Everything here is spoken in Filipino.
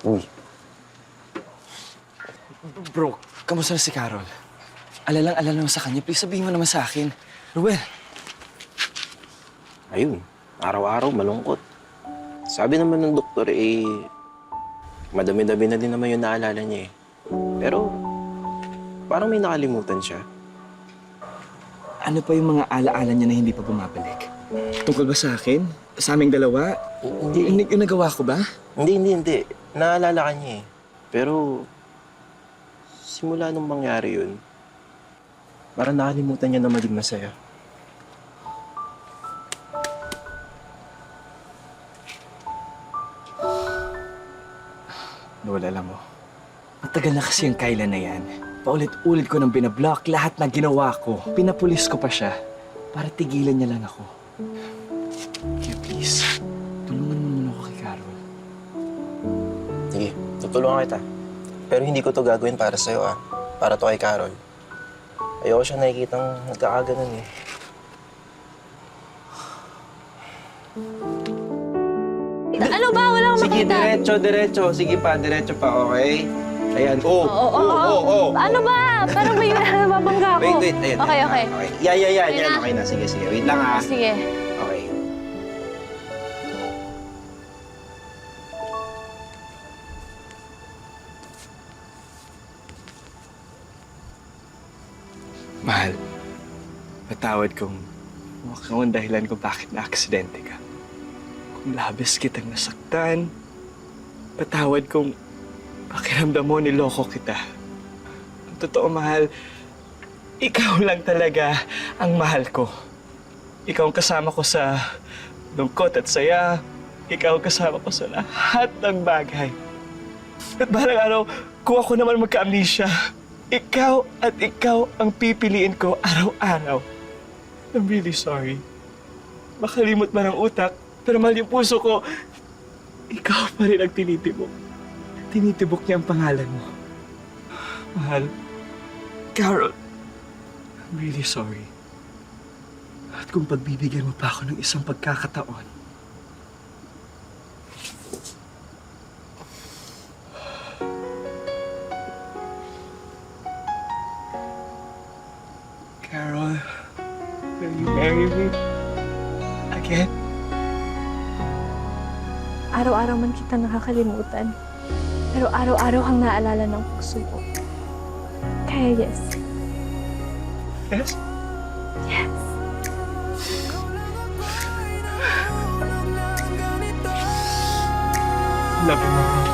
Uy, Bro, kamusta na si Carol? Alalang-alala mo sa kanya. Please sabihin mo naman sa akin. Ruel, ayun. Araw-araw malungkot. Sabi naman ng doktor, madami-dami na din naman yung naalala niya eh. Pero, parang may nakalimutan siya. ano pa yung mga alaala niya na hindi pa bumabalik? Tungkol ba sa akin? Sa aming dalawa? Hindi. Yung nagawa ko ba? Hindi. Naalala ka niya eh. Pero, simula nung mangyari yun, parang nakalimutan niya na maging masaya. Noel, alam mo, matagal na kasi yung Kyla na yan. Paulit-ulit ko nang binablock lahat na ginawa ko. Pinapulis ko pa siya para tigilan niya lang ako. Kaya please, tulungan mo muna ako kay Carol. Sige, tutulungan kita. Pero hindi ko to gagawin para sa'yo ah. Para to kay Carol. Ayoko siya nakikitang nagkakaganon eh. Ano ba? Wala akong Sige, makita. diretso. Sige pa, diretso pa, okay? Ayan, oo. Ano ba? Parang may nababangga ako. Wait, ayan. Okay. Yan. Ayan na. Okay na, sige. Wait lang ah. Sige. Okay. Mahal, patawad kung mukhang ang dahilan kung bakit na-aksidente ka. Kung labis kitang nasaktan, patawad kung pakiramdam mo niloko kita. Ang totoo, mahal, ikaw lang talaga ang mahal ko. Ikaw ang kasama ko sa lungkot at saya. Ikaw ang kasama ko sa lahat ng bagay. At balang araw, kung ako naman magka-amnesia, ikaw at ikaw ang pipiliin ko araw-araw. I'm really sorry. Makalimot man ang utak, pero mahal yung puso ko, ikaw pa rin ang tinitibok. Tinitibok niya ang pangalan mo. Mahal, Carol, I'm really sorry. At kung pagbibigyan mo pa ako ng isang pagkakataon, Carol, will you marry me again? Araw-araw man kita nakakalimutan. Pero araw-araw kang naalala ng puso ko. Kaya yes. Yes? Yes. Love you, Mama.